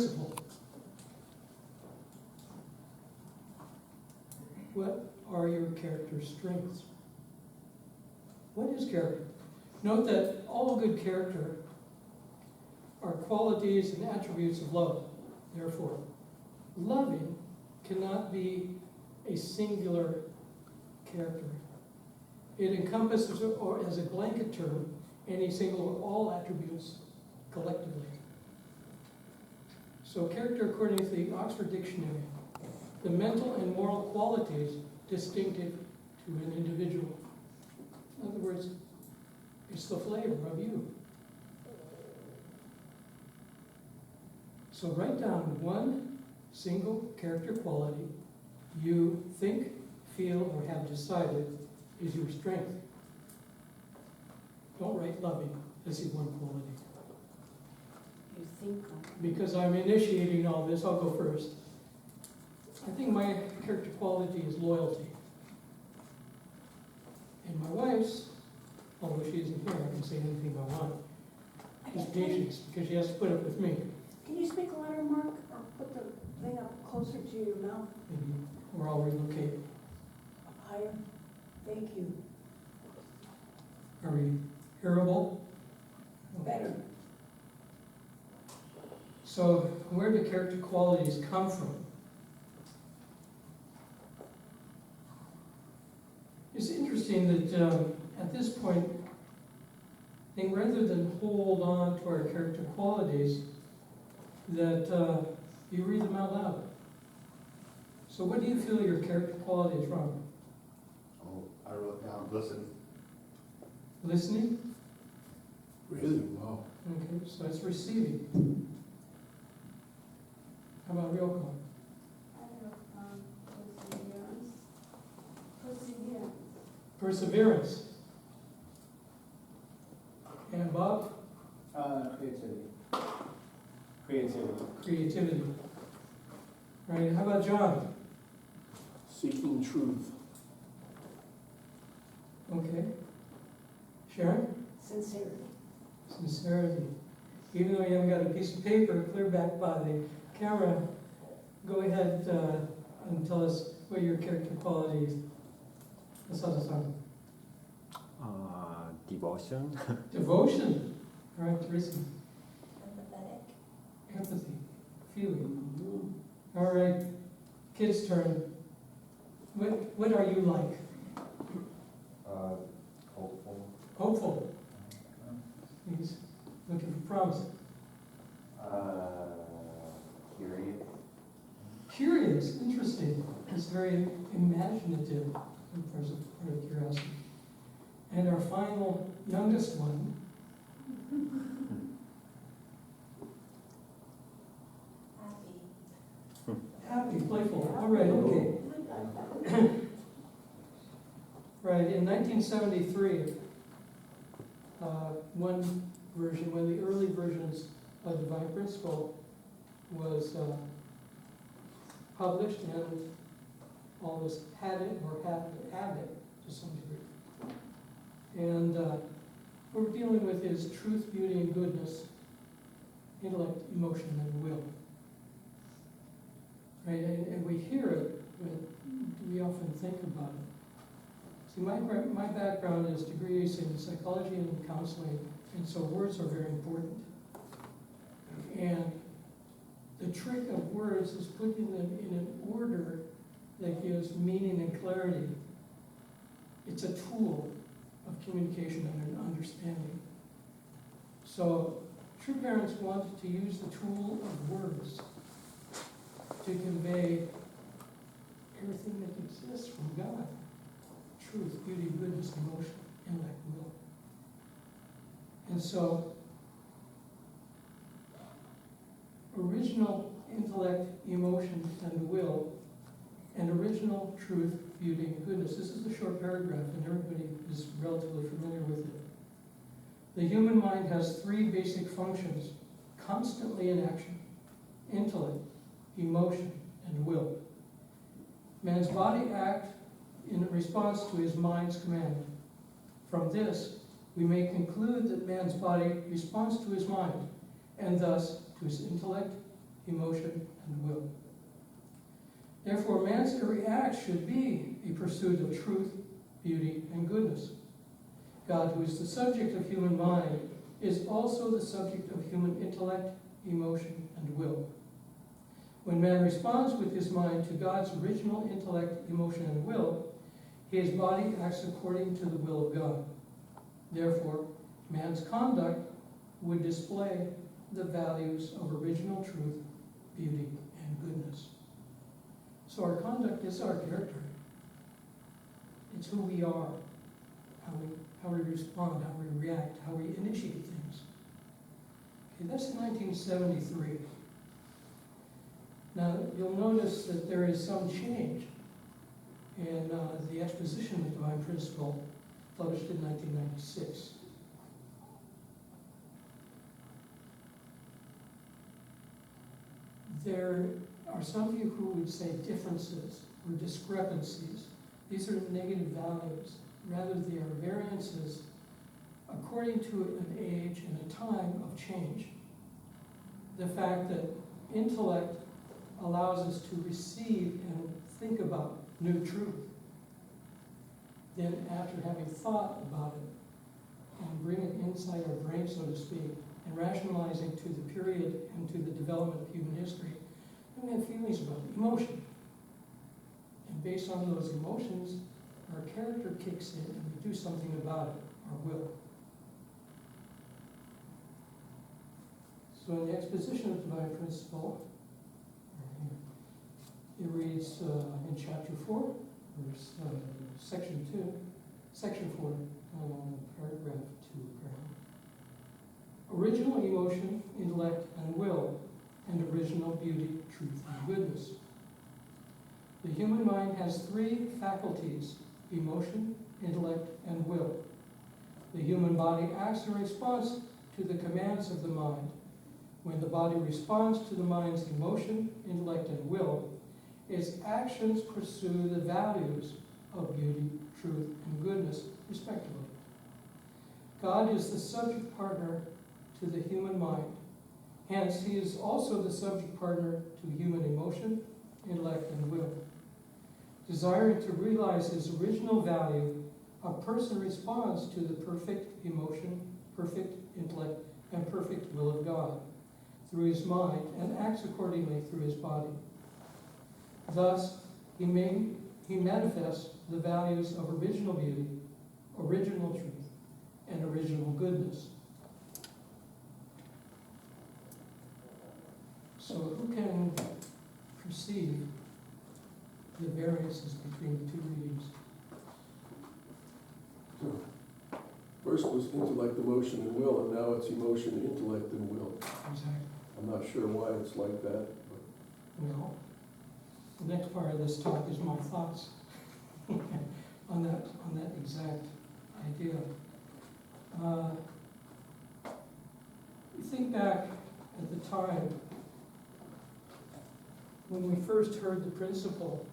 principle. What are your character strengths? What is character? Note that all good character are qualities and attributes of love. Therefore, loving cannot be a singular character. It encompasses, or as a blanket term, any single or all attributes collectively. So character, according to the Oxford Dictionary, the mental and moral qualities distinctive to an individual. In other words, it's the flavor of you. So write down one single character quality you think, feel, or have decided is your strength. Don't write loving. This is one quality. You think Because I'm initiating all this, I'll go first. I think my character quality is loyalty. And my wife's, although she isn't here, I can say anything I want, is patience, because she has to put up with me. Can you speak louder, Mark, or put the thing up closer to your mouth? Maybe, or I'll relocate. Up higher? Thank you. Are we hearable? Better. So where do character qualities come from? It's interesting that at this point, I think rather than hold on to our character qualities, that you read them out loud. So what do you feel your character qualities from? Oh, I wrote down listen. Listening? Really? Wow. Okay, so it's receiving. How about real call? I have perseverance. Perseverance. And Bob? Creativity. Creativity. Creativity. All right, how about John? Seeking truth. Okay. Sharon? Sincerity. Sincerity. Even though you haven't got a piece of paper clear back by the camera, go ahead and tell us what your character qualities. Devotion. Devotion. All right, Teresa. Empathetic. Empathy. Feeling. All right, kids' turn. What are you like? Hopeful. Hopeful. He's looking for promise. Curious. Curious, interesting. It's very imaginative in terms of part of curiosity. And our final, youngest one. Happy, playful. All right, okay. Right, in 1973, one version, one of the early versions of Divine Principle was published, and all of us had it or have it to some degree. And what we're dealing with is truth, beauty, and goodness, intellect, emotion, and will. Right, and we hear it, but we often think about it. See, my background is degrees in psychology and counseling, and so words are very important. And the trick of words is putting them in an order that gives meaning and clarity. It's a tool of communication and understanding. So true parents want to use the tool of words to convey everything that exists from God. Truth, beauty, goodness, emotion, intellect, will. And so, original intellect, emotion, and will, and original truth, beauty, and goodness. This is a short paragraph, and everybody is relatively familiar with it. The human mind has three basic functions, constantly in action: intellect, emotion, and will. Man's body acts in response to his mind's command. From this, we may conclude that man's body responds to his mind, and thus to his intellect, emotion, and will. Therefore, man's every act should be a pursuit of truth, beauty, and goodness. God, who is the subject of human mind, is also the subject of human intellect, emotion, and will. When man responds with his mind to God's original intellect, emotion, and will, his body acts according to the will of God. Therefore, man's conduct would display the values of original truth, beauty, and goodness. So our conduct is our character. It's who we are, how we respond, how we react, how we initiate things. Okay, that's 1973. Now, you'll notice that there is some change in the exposition of the divine principle published in 1996. There are some of you who would say differences or discrepancies. These are negative values. Rather, they are variances according to an age and a time of change. The fact that intellect allows us to receive and think about new truth. Then, after having thought about it and bring it inside our brain, so to speak, and rationalizing to the period and to the development of human history, then we have feelings about it, emotion. And based on those emotions, our character kicks in and we do something about it, our will. So in the exposition of the divine principle, it reads in chapter 4, section 4, paragraph 2. Original emotion, intellect, and will, and original beauty, truth, and goodness. The human mind has three faculties: emotion, intellect, and will. The human body acts in response to the commands of the mind. When the body responds to the mind's emotion, intellect, and will, its actions pursue the values of beauty, truth, and goodness, respectively. God is the subject partner to the human mind. Hence, he is also the subject partner to human emotion, intellect, and will. Desiring to realize his original value, a person responds to the perfect emotion, perfect intellect, and perfect will of God through his mind and acts accordingly through his body. Thus, he manifests the values of original beauty, original truth, and original goodness. So who can perceive the variances between the two readings? First was intellect, emotion, and will, and now it's emotion, intellect, and will. Exactly. I'm not sure why it's like that. Well, the next part of this talk is my thoughts on that exact idea. You think back at the time when we first heard the principle,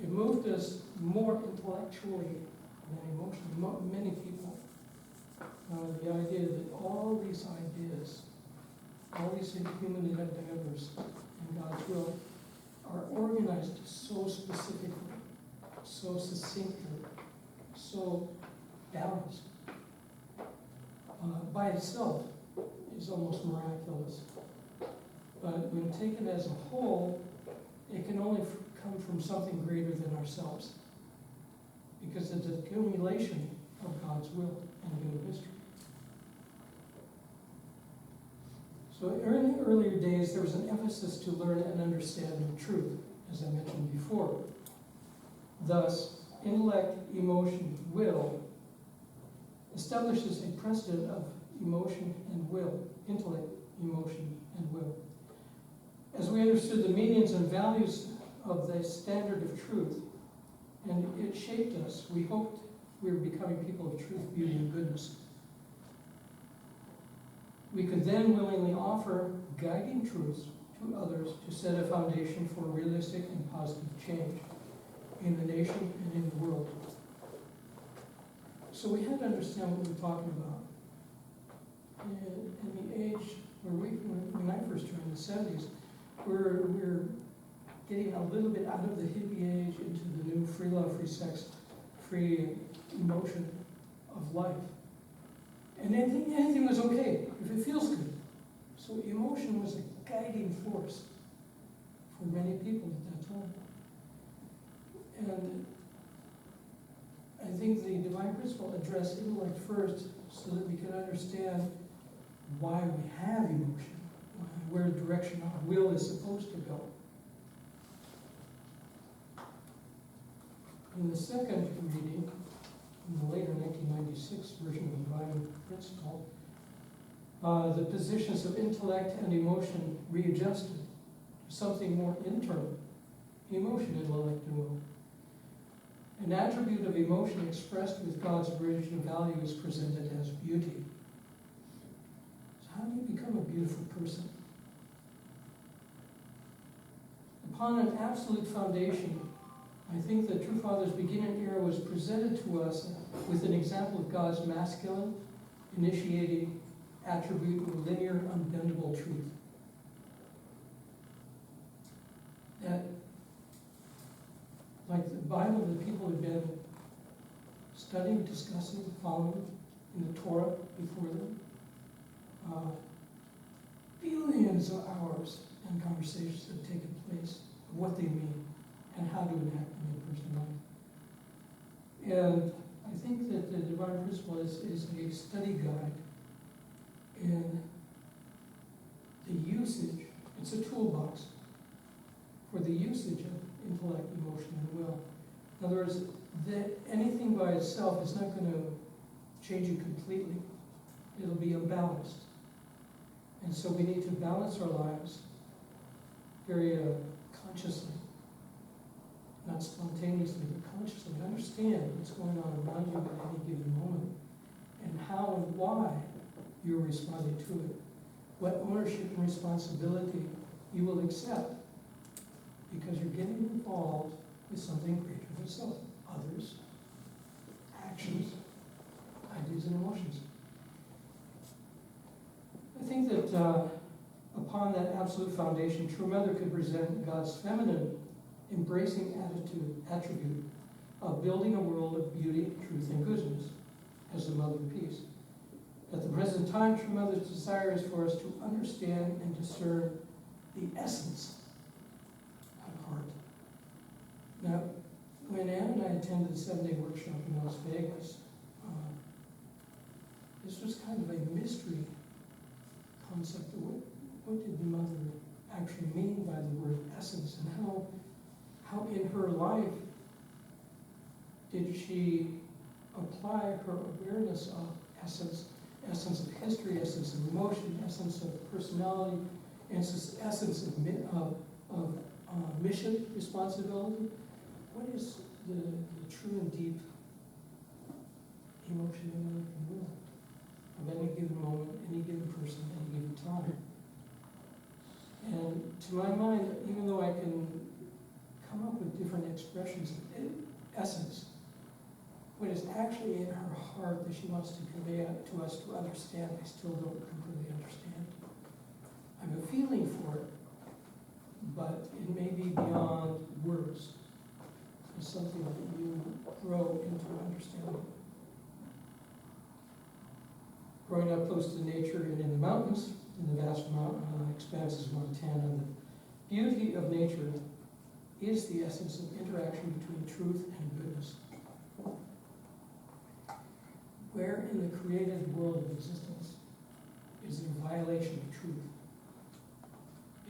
it moved us more intellectually than emotionally. Many people, the idea that all these ideas, all these human endeavors in God's will are organized so specifically, so succinctly, so balanced. By itself is almost miraculous. But when taken as a whole, it can only come from something greater than ourselves, because it's an accumulation of God's will and human history. So in the earlier days, there was an emphasis to learn and understand the truth, as I mentioned before. Thus, intellect, emotion, will establishes a precedent of emotion and will, intellect, emotion, and will. As we understood the meanings and values of the standard of truth, and it shaped us, we hoped we were becoming people of truth, beauty, and goodness. We could then willingly offer guiding truths to others to set a foundation for realistic and positive change in the nation and in the world. So we had to understand what we were talking about. In the age when I first joined in the 70s, we're getting a little bit out of the hippie age into the new free love, free sex, free emotion of life. And anything was okay if it feels good. So emotion was a guiding force for many people at that time. And I think the divine principle addressed intellect first so that we can understand why we have emotion, where direction our will is supposed to go. In the second reading, in the later 1996 version of the divine principle, the positions of intellect and emotion readjusted to something more internal, emotion, intellect, and will. An attribute of emotion expressed with God's original value is presented as beauty. So how do you become a beautiful person? Upon an absolute foundation, I think the True Father's beginning era was presented to us with an example of God's masculine, initiating attribute of linear, unbendable truth. That, like the Bible, the people had been studying, discussing, following in the Torah before them. Billions of hours and conversations have taken place of what they mean and how to enact them in personal life. And I think that the divine principle is a study guide in the usage. It's a toolbox for the usage of intellect, emotion, and will. In other words, that anything by itself is not going to change you completely. It'll be unbalanced. And so we need to balance our lives very consciously, not spontaneously, but consciously. Understand what's going on around you at any given moment and how and why you're responding to it. What ownership and responsibility you will accept because you're getting involved with something greater than self, others, actions, ideas, and emotions. I think that upon that absolute foundation, True Mother could present God's feminine, embracing attribute of building a world of beauty, truth, and goodness as the Mother of Peace. At the present time, True Mother's desire is for us to understand and discern the essence of heart. Now, when Ann and I attended the 7-day workshop in Las Vegas, this was kind of a mystery concept of what did the Mother actually mean by the word essence, and how in her life did she apply her awareness of essence of history, essence of emotion, essence of personality, essence of mission, responsibility. What is the true and deep emotion and will of any given moment, any given person, any given time? And to my mind, even though I can come up with different expressions of essence, what is actually in her heart that she wants to convey to us to understand, I still don't completely understand. I have a feeling for it, but it may be beyond words. It's something that you grow into understanding. Growing up close to nature and in the mountains, in the vast expanses of Montana, the beauty of nature is the essence of interaction between truth and goodness. Where in the created world of existence is there a violation of truth?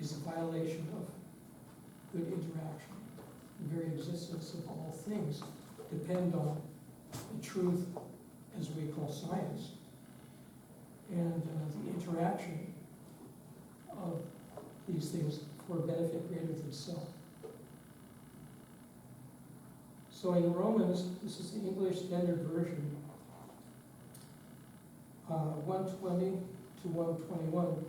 Is a violation of good interaction? The very existence of all things depend on the truth, as we call science, and the interaction of these things for a benefit greater than self. So in Romans, this is the English Standard Version, 120 to 121,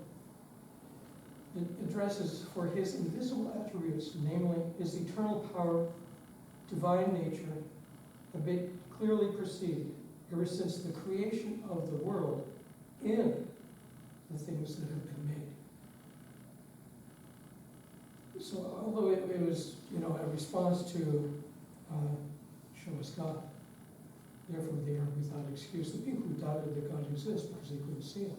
it addresses for his invisible attributes, namely his eternal power, divine nature, have been clearly perceived ever since the creation of the world in the things that have been made. So although it was, a response to show us God, therefore they are without excuse. The people who doubted that God exists because they couldn't see him.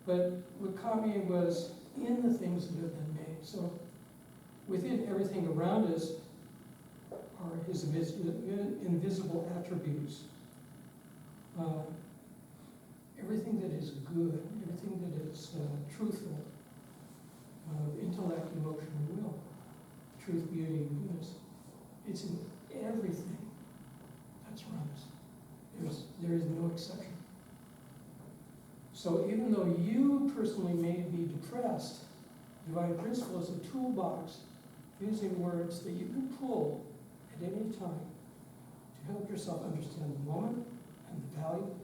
But what caught me was in the things that have been made. So within everything around us are his invisible attributes. Everything that is good, everything that is truthful, intellect, emotion, and will, truth, beauty, and goodness, it's in everything that's around us. There is no exception. So even though you personally may be depressed, divine principle is a toolbox using words that you can pull at any time to help yourself understand the moment and the value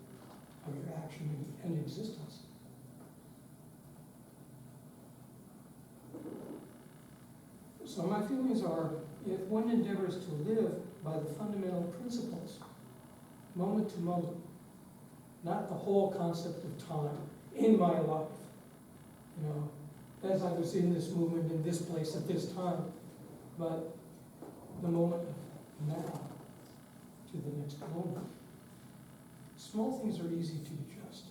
of your action and existence. So my feelings are, if one endeavors to live by the fundamental principles, moment to moment, not the whole concept of time in my life, as I was in this movement, in this place at this time, but the moment of now to the next moment. Small things are easy to adjust.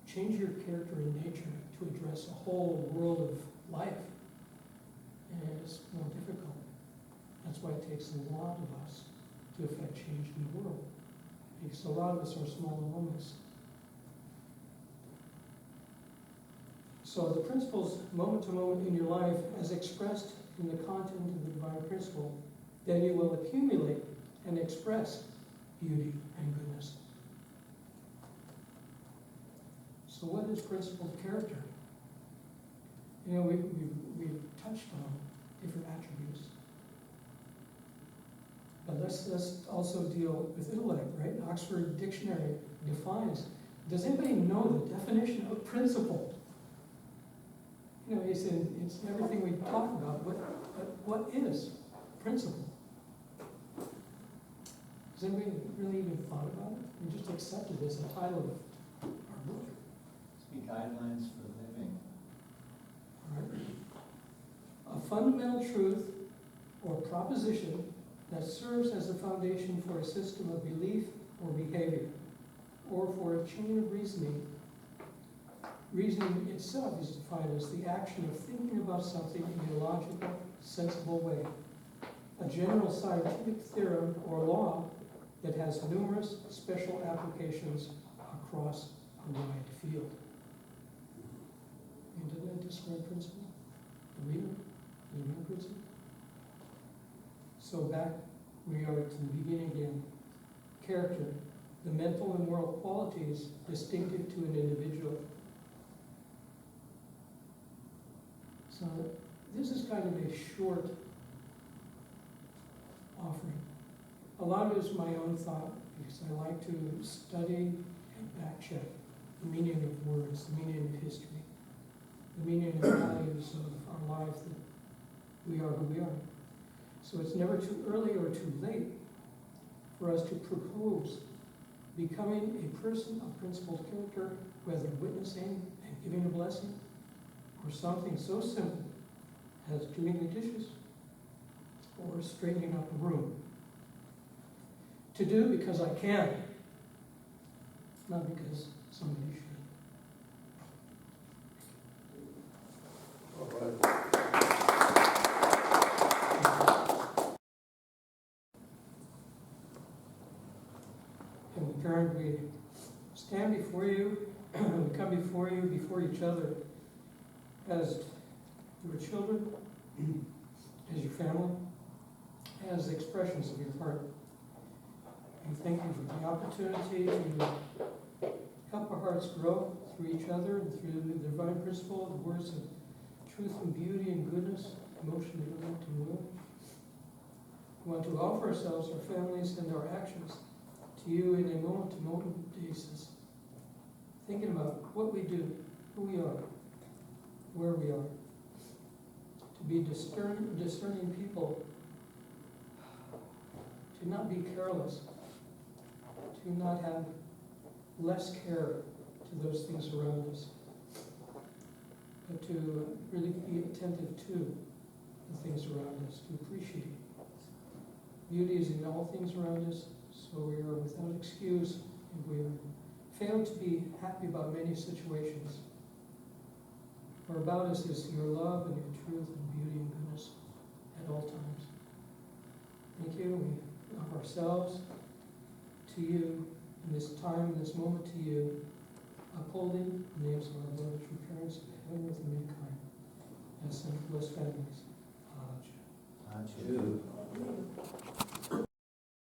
Change your character and nature to address a whole world of life, and it's more difficult. That's why it takes a lot of us to affect change in the world, because a lot of us are small moments. So the principles moment to moment in your life as expressed in the content of the divine principle, then you will accumulate and express beauty and goodness. So what is principled character? We've touched on different attributes. But let's also deal with intellect, right? Oxford Dictionary defines. Does anybody know the definition of principle? It's everything we talk about. But what is principle? Has anybody really even thought about it? We just accepted it as a title of our book. Must be guidelines for living. All right. A fundamental truth or proposition that serves as the foundation for a system of belief or behavior, or for a chain of reasoning. Reasoning itself is defined as the action of thinking about something in a logical, sensible way. A general scientific theorem or law that has numerous special applications across a wide field. And didn't I describe principle? The reader? The main principle? So back we are to the beginning again. Character, the mental and moral qualities distinctive to an individual. So this is kind of a short offering. A lot of it is my own thought, because I like to study and back check the meaning of words, the meaning of history, the meaning and values of our life, that we are who we are. So it's never too early or too late for us to propose becoming a person of principled character, whether witnessing and giving a blessing, or something so simple as doing the dishes or straightening up a room. To do because I can, not because somebody should. All right. And parent, we stand before you, we come before you, before each other, as your children, as your family, as expressions of your heart. And thank you for the opportunity to help our hearts grow through each other and through the divine principle, the words of truth and beauty and goodness, emotion, intellect, and will. We want to offer ourselves, our families, and our actions to you in a moment-to-moment basis, thinking about what we do, who we are, where we are, to be discerning people, to not be careless, to not have less care to those things around us, but to really be attentive to the things around us, to appreciate. Beauty is in all things around us, so we are without excuse if we fail to be happy about many situations. For about us is your love and your truth and beauty and goodness at all times. Thank you. We offer ourselves to you in this time, in this moment to you, upholding the names of our Lord, true parents of heaven with mankind, as sent to us families. Amen. Aren't you?